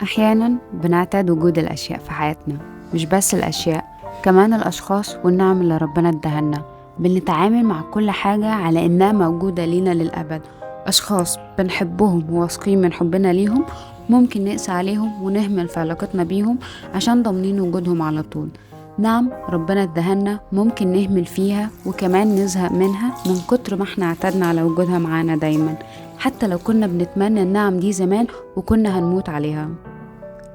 أحيانا بنعتاد وجود الأشياء في حياتنا، مش بس الأشياء، كمان الأشخاص والنعم اللي ربنا ادهلنا. بنتعامل مع كل حاجة على إنها موجودة لينا للأبد. أشخاص بنحبهم وواثقين من حبنا ليهم ممكن نقسى عليهم ونهمل في علاقتنا بيهم عشان ضامنين وجودهم على طول. نعم ربنا ادهلنا ممكن نهمل فيها وكمان نزهق منها من كتر ما احنا اعتدنا على وجودها معانا دايما، حتى لو كنا بنتمنى النعم دي زمان وكنا هنموت عليها.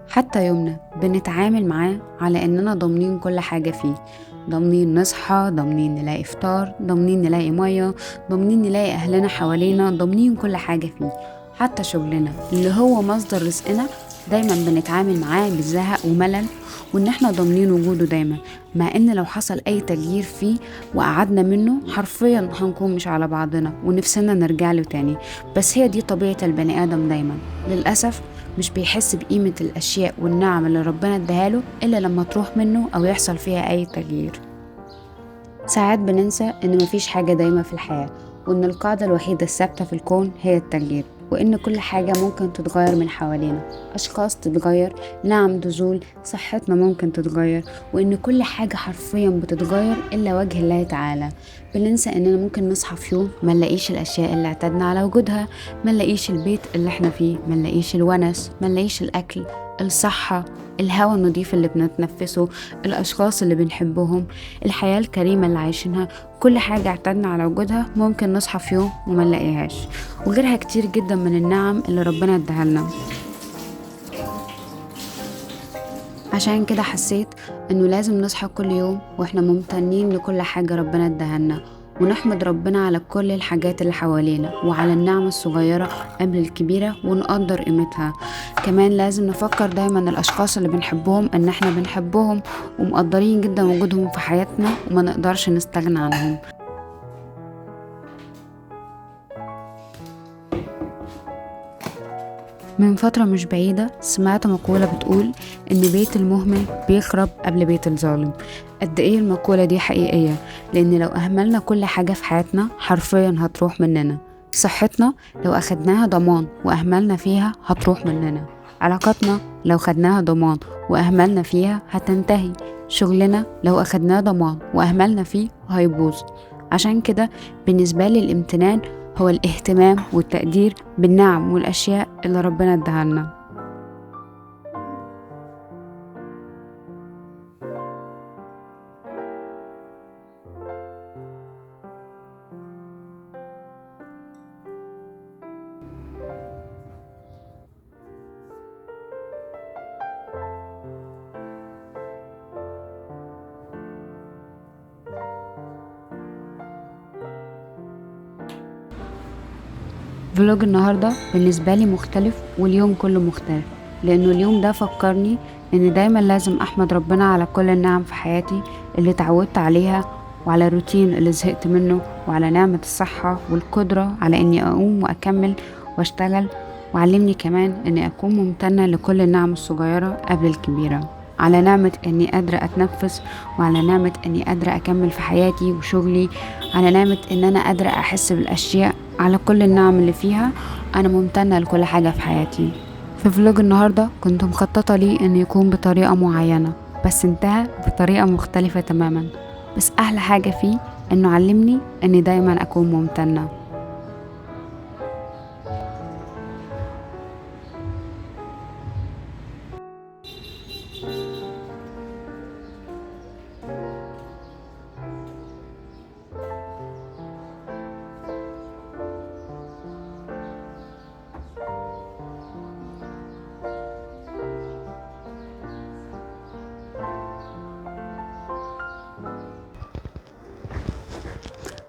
حتى يومنا بنتعامل معاه على اننا ضامنين كل حاجة فيه، ضامنين نصحى، ضامنين نلاقي فطار، ضامنين نلاقي مية، ضامنين نلاقي اهلنا حوالينا، ضامنين كل حاجة فيه. حتى شغلنا اللي هو مصدر رزقنا دايما بنتعامل معاه بالزهق وملل، وان احنا ضامنين وجوده دايما، مع ان لو حصل اي تغيير فيه وقعدنا منه حرفيا هنكون مش على بعضنا ونفسنا نرجع له تاني. بس هي دي طبيعة البني ادم دايما، للأسف مش بيحس بقيمة الأشياء والنعم اللي ربنا اداهاله إلا لما تروح منه أو يحصل فيها أي تغيير. ساعات بننسى إن مفيش حاجة دايمة في الحياة، وإن القاعدة الوحيدة الثابتة في الكون هي التغيير، وإن كل حاجة ممكن تتغير من حوالينا. أشخاص تتغير، نعم تزول، صحتنا ممكن تتغير، وإن كل حاجة حرفيا بتتغير إلا وجه الله تعالى. بننسى إننا ممكن نصحى في يوم ما نلاقيش الأشياء اللي اعتدنا على وجودها، ما نلاقيش البيت اللي احنا فيه، ما نلاقيش الونس، ما نلاقيش الأكل، الصحة، الهواء النظيف اللي بنتنفسه، الأشخاص اللي بنحبهم، الحياة الكريمة اللي عايشينها. كل حاجة اعتدنا على وجودها ممكن نصحى في يوم وما نلاقيهاش، وغيرها كتير جدا من النعم اللي ربنا اداها لنا. عشان كده حسيت انه لازم نصحى كل يوم واحنا ممتنين لكل حاجة ربنا اداها لنا، ونحمد ربنا على كل الحاجات اللي حوالينا وعلى النعمة الصغيرة قبل الكبيرة ونقدر قيمتها. كمان لازم نفكر دايما الأشخاص اللي بنحبهم ان احنا بنحبهم ومقدرين جدا وجودهم في حياتنا وما نقدرش نستغنى عنهم. من فترة مش بعيدة سمعت مقولة بتقول إن بيت المهمل بيخرب قبل بيت الظالم. قد إيه المقولة دي حقيقية، لأن لو أهملنا كل حاجة في حياتنا حرفيا هتروح مننا. صحتنا لو أخدناها ضمان وأهملنا فيها هتروح مننا، علاقاتنا لو خدناها ضمان وأهملنا فيها هتنتهي، شغلنا لو أخدناه ضمان وأهملنا فيه هيبوظ. عشان كده بالنسبة لي الامتنان هو الاهتمام والتقدير بالنعم والأشياء اللي ربنا اداها لنا. فلوج النهاردة بالنسبة لي مختلف واليوم كله مختلف، لأنه اليوم ده فكرني إن دايما لازم أحمد ربنا على كل النعم في حياتي اللي اتعودت عليها، وعلى الروتين اللي زهقت منه، وعلى نعمة الصحة والقدرة على إني أقوم وأكمل وأشتغل، وعلمني كمان إني أكون ممتنة لكل النعم الصغيرة قبل الكبيرة، على نعمة إني قادرة أتنفس، وعلى نعمة إني قادرة أكمل في حياتي وشغلي، على نعمة إن أنا قادرة أحس بالأشياء، على كل النعم اللي فيها. أنا ممتنة لكل حاجة في حياتي. في فلوج النهاردة كنت مخططة ليه إنه يكون بطريقة معينة، بس انتهى بطريقة مختلفة تماما. بس أحلى حاجة فيه إنه علمني إني دايما أكون ممتنة.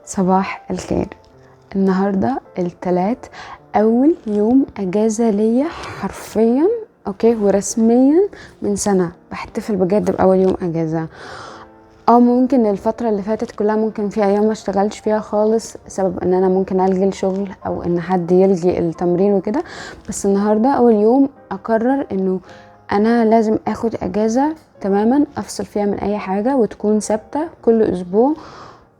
صباح الخير. النهاردة التلات، أول يوم أجازة ليا حرفيا ورسميا من سنة. بحتفل بجد بأول يوم أجازة. ممكن الفترة اللي فاتت كلها ممكن في أيام ما اشتغلتش فيها خالص، سبب ان انا ممكن ألغي الشغل او ان حد يلغي التمرين وكده. بس النهاردة أول يوم أقرر انه انا لازم اخد اجازة تماما، افصل فيها من اي حاجة وتكون ثابتة كل اسبوع،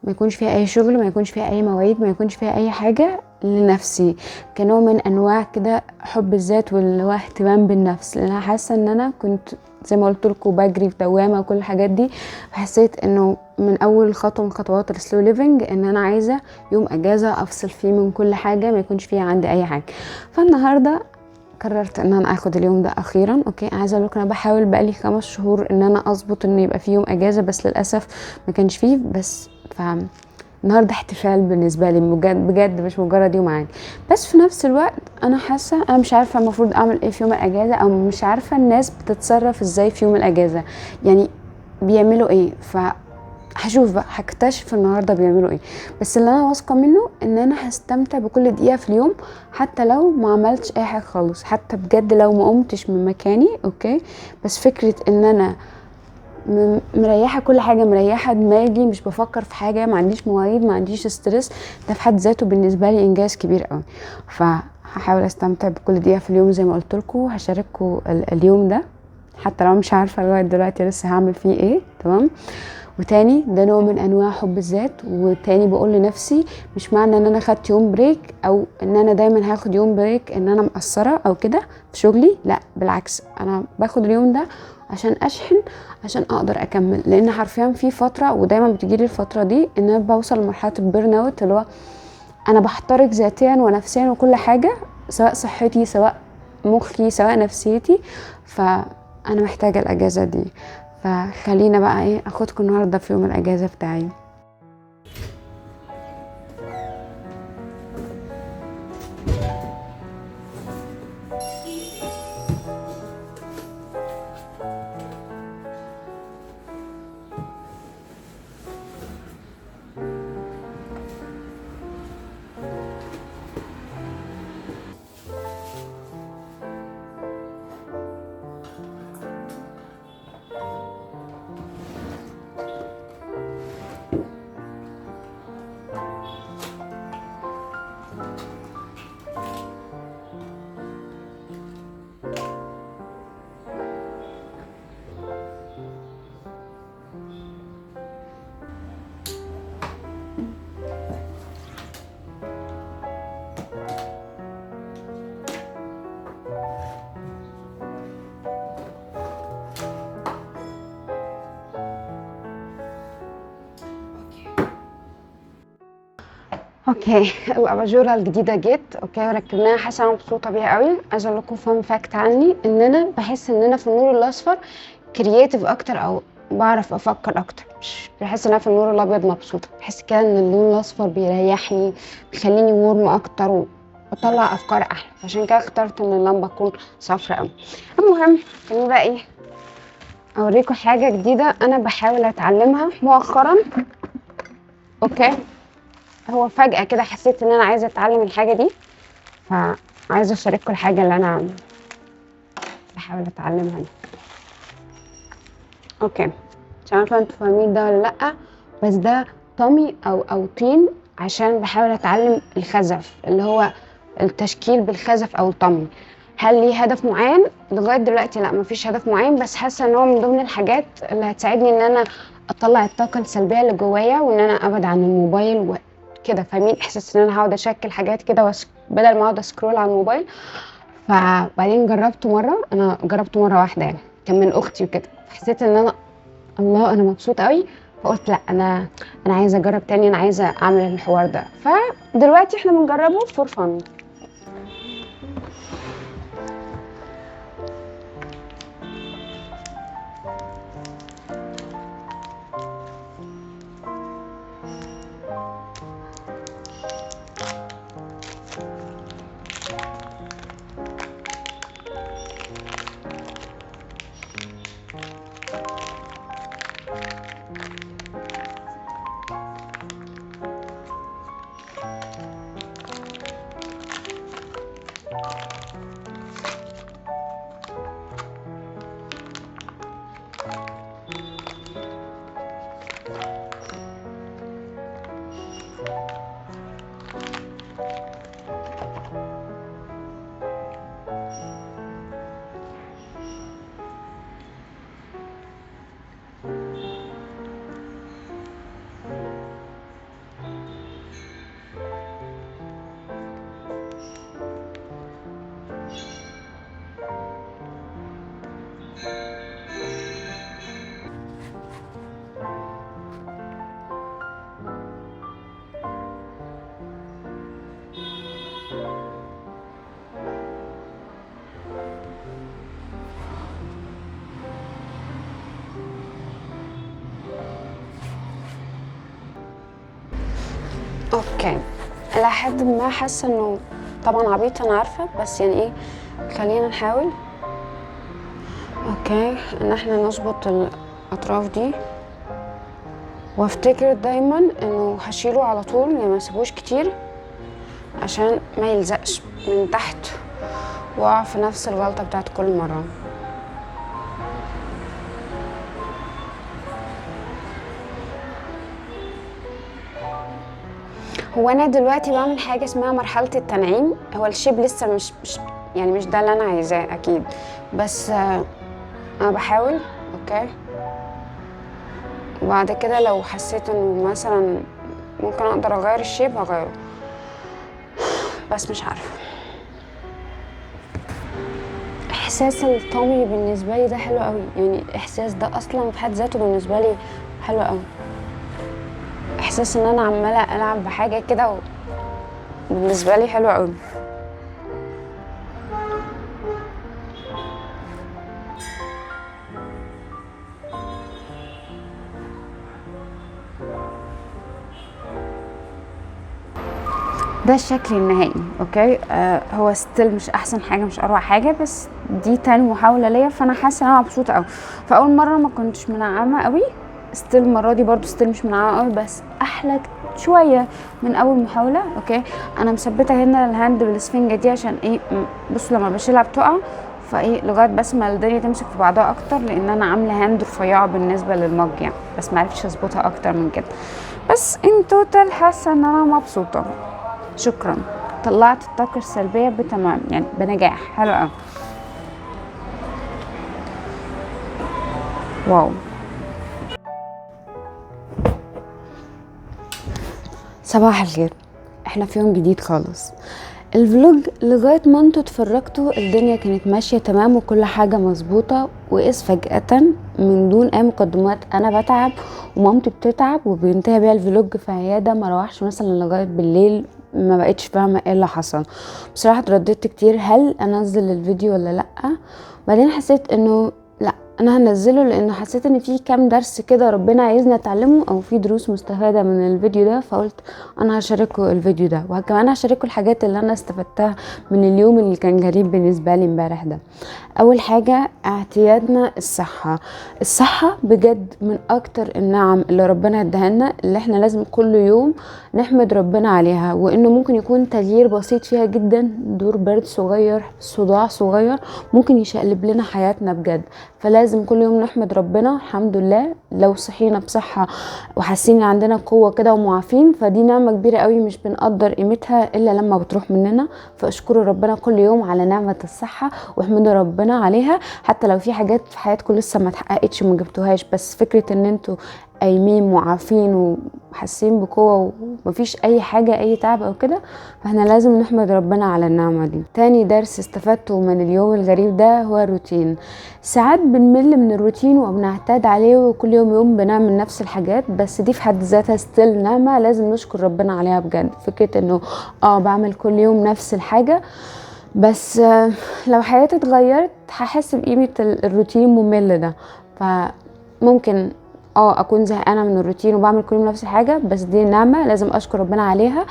ما يكونش فيها اي شغل، ما يكونش فيها اي مواعيد، ما يكونش فيها اي حاجة. لنفسي كنوع من انواع كده حب الذات واللي هو اهتمام بالنفس، لان انا حاسه ان انا كنت زي ما قلت لكم بجري في دوامه وكل الحاجات دي. حسيت انه من اول خطوه من خطوات السلو ليفنج ان انا عايزه يوم اجازه افصل فيه من كل حاجه، ما يكونش فيها عندي اي حاجه. فالنهارده قررت ان انا اخد اليوم ده اخيرا. اوكي، عايزه اقول لكم انا بحاول بقالي 5 شهور ان انا اظبط ان يبقى في يوم اجازه، بس للاسف ما كانش فيه. بس النهارده احتفال بالنسبه لي بجد بجد، مش مجرد يوم عادي. بس في نفس الوقت انا حاسه انا مش عارفه المفروض اعمل ايه في يوم الاجازه، او مش عارفه الناس بتتصرف ازاي في يوم الاجازه، يعني بيعملوا ايه. هشوف بقى، هكتشف النهارده بيعملوا ايه. بس اللي انا واثقه منه ان انا هستمتع بكل دقيقه في اليوم، حتى لو ما عملتش اي حاجه خالص، حتى بجد لو ما قمتش من مكاني. اوكي، بس فكره ان انا مريحه كل حاجه، مريحه دماغي، مش بفكر في حاجه، ما عنديش مواعيد، ما عنديش ستريس، ده في حد ذاته بالنسبه لي انجاز كبير قوي. فهحاول استمتع بكل دقيقه في اليوم زي ما قلت لكم. هشارككم اليوم ده حتى لو مش عارفه لغايه دلوقتي لسه هعمل فيه ايه. تمام. وتاني ده نوع من انواع حب الذات. وتاني بقول لنفسي مش معنى ان انا خدت يوم بريك او ان انا دايما هاخد يوم بريك ان انا مقصره او كده في شغلي، لا بالعكس، انا باخد اليوم ده عشان اشحن، عشان اقدر اكمل. لان حرفيا في فتره، ودايما بتجيلي الفتره دي، ان انا بوصل لمرحله البيرن اوت، اللي هو انا بحترق ذاتيا ونفسيا وكل حاجه، سواء صحتي سواء مخي سواء نفسيتي. فانا محتاجه الاجازه دي. فخلينا بقى ايه اخدكم النهارده في يوم الاجازه بتاعي. اوكي، الاباجوره الجديده جت. اوكي، وركبناها، حاسه انا مبسوطه بيها قوي. عايزه اقول لكم فان فاكت عني، ان انا بحس ان انا في النور الاصفر كرييتيف اكتر، او بعرف افكر اكتر. مش بحس ان انا في النور الابيض مبسوطه، بحس كده ان اللون الاصفر بيريحني، بيخليني ورم اكتر واطلع افكار احلى. عشان كده اخترت ان اللمبه تكون صفرا قوي. المهم خليني بقى ايه اوريكم حاجه جديده انا بحاول اتعلمها مؤخرا. اوكي، هو فجأة كده حسيت ان انا عايزة اتعلم الحاجة دي، فعايزة اشارككم الحاجة اللي انا بحاول اتعلمها دي. اوكي، مش عارفة انتوا فاهمين ده ولا لأ، بس ده طمي او طين، عشان بحاول اتعلم الخزف، اللي هو التشكيل بالخزف او الطمي. هل ليه هدف معين؟ لغاية دلوقتي لا، مفيش هدف معين، بس حاسة ان هو من ضمن الحاجات اللي هتساعدني ان انا اطلع الطاقة السلبية اللي جوايا، وان انا ابعد عن الموبايل كده. فاهمين احساس ان انا هقعد اشكل حاجات كده بدل ما اقعد اسكرول على الموبايل. فبعدين انا جربته مره واحده، يعني كان من اختي وكده، حسيت ان انا الله انا مبسوطه قوي. فقلت لا، انا عايزه اجرب تاني، انا عايزه اعمل الحوار ده. فدلوقتي احنا بنجربه فور فن. اوكي، الى حد ما حاسه انه طبعا عبيط انا عارفه، بس يعني ايه، خلينا نحاول. اوكي، ان احنا نظبط الاطراف دي، وافتكر دايما انه هشيله على طول، يعني ما اسيبوش كتير عشان ما يلزقش من تحت واقع في نفس الغلطه بتاعت كل مره. هو انا دلوقتي بعمل حاجه اسمها مرحله التنعيم. هو الشيب لسه مش يعني مش ده اللي انا عايزاه اكيد، بس انا بحاول. اوكي، وبعد كده لو حسيت انه مثلا ممكن اقدر اغير الشيب هغيره، بس مش عارفه. احساس الطمي بالنسبه لي ده حلو قوي، يعني الاحساس ده اصلا في حد ذاته بالنسبه لي حلو قوي. احساس ان انا عماله العب بحاجه كده بالنسبه لي حلو قوي. ده الشكل النهائي. اوكي، هو ستيل مش احسن حاجه، مش اروع حاجه، بس دي تاني محاوله ليا، فانا حاسه ان انا مبسوطه قوي. فاول مره ما كنتش منعمه قوي، ستيل المره دي برضو ستيل مش منعمه قوي، بس احلى شويه من اول محاوله. اوكي، انا مثبته هنا الهاند بالسفنجه دي عشان ايه، بصوا لما بشيلها بتقع، فايه لغايه بس ما الدنيا تمسك في بعضها اكتر، لان انا عامله هاند رفيعه بالنسبه للمج يعني، بس معرفتش اظبطها اكتر من كده. بس ان توتال حاسه ان انا مبسوطه. شكرا، طلعت الطاقة السلبية بتمام، يعني بنجاح. حلو قوي. واو، صباح الخير، احنا في يوم جديد خالص. الفلوج لغاية ما انتوا اتفرجتوا الدنيا كانت ماشية تمام وكل حاجة مظبوطة، وإذ فجأة من دون اي مقدمات انا بتعب ومامتي بتتعب وبينتهي بيها الفلوج في عيادة، ما روحش مثلا لغاية بالليل، ما بقتش فاهمة ايه اللي حصل. بصراحة اترددت كتير هل انزل الفيديو ولا لأ. بعدين حسيت انه لا، انا هنزله، لانه حسيت ان في كام درس كده ربنا عايزنا نتعلمه، او في دروس مستفاده من الفيديو ده، فقلت انا هشاركه الفيديو ده، وكمان هشاركه الحاجات اللي انا استفدتها من اليوم اللي كان غريب بالنسبه لي امبارح ده. اول حاجه اعتيادنا الصحه بجد من اكتر النعم اللي ربنا اداها لنا، اللي احنا لازم كل يوم نحمد ربنا عليها، وانه ممكن يكون تغيير بسيط فيها جدا، دور برد صغير، صداع صغير، ممكن يشقلب لنا حياتنا بجد. فلازم كل يوم نحمد ربنا. الحمد لله لو صحينا بصحة وحاسين عندنا قوة كده ومعافين، فدي نعمة كبيرة قوي مش بنقدر قيمتها الا لما بتروح مننا. فاشكروا ربنا كل يوم على نعمة الصحة، واحمدوا ربنا عليها، حتى لو في حاجات في حياتكم لسه ما اتحققتش وما جبتوهاش، بس فكرة ان انتوا قايمين معافين وحاسين بقوة ومفيش اي حاجة اي تعب او كده، فاحنا لازم نحمد ربنا على النعمة دي. تاني درس استفدته من اليوم الغريب ده هو الروتين. ساعات بنمل من الروتين وبنعتاد عليه، وكل يوم بنعمل نفس الحاجات، بس دي في حد ذاتها ستيل نعمة لازم نشكر ربنا عليها بجد. فكرة انه بعمل كل يوم نفس الحاجة، بس لو حياتي اتغيرت هحس بقيمة الروتين الممل ده. فممكن اكون زهقانه من الروتين وبعمل كل يوم نفس الحاجه، بس دي نعمه لازم اشكر ربنا عليها،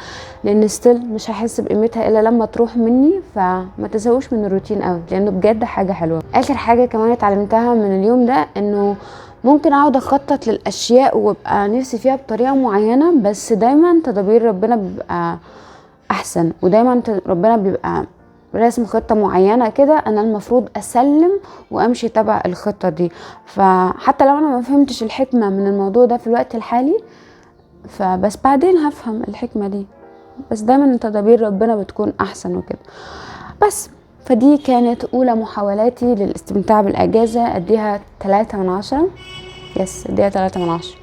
لان ستيل مش هحس بقيمتها الا لما تروح مني. فما تزهقوش من الروتين قوي، لانه بجد حاجه حلوه. اخر حاجه كمان اتعلمتها من اليوم ده، انه ممكن اقعد اخطط للاشياء وابقى نفسي فيها بطريقه معينه، بس دايما تدابير ربنا بيبقى احسن، ودايما ربنا بيبقى راسم خطة معينة كده، انا المفروض اسلم وامشي تبع الخطة دي. فحتى لو انا ما فهمتش الحكمة من الموضوع ده في الوقت الحالي، فبس بعدين هفهم الحكمة دي. بس دايما تدابير ربنا بتكون احسن وكده. بس فدي كانت اولى محاولاتي للاستمتاع بالاجازة، اديها 3/10. يس، اديها 3/10.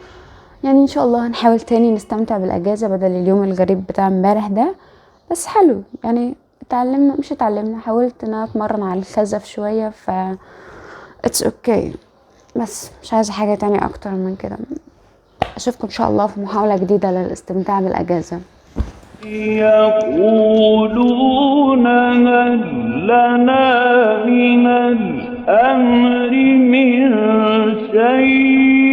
يعني ان شاء الله هنحاول تاني نستمتع بالاجازة بدل اليوم الغريب بتاع امبارح ده. بس حلو يعني، اتعلمنا حاولت ان انا اتمرن على الخزف شوية، ف اتس اوكي. بس مش عايزة حاجة تانية اكتر من كده. اشوفكم ان شاء الله في محاولة جديدة للاستمتاع بالاجازة. يقولون هل لنا من الأمر من شيء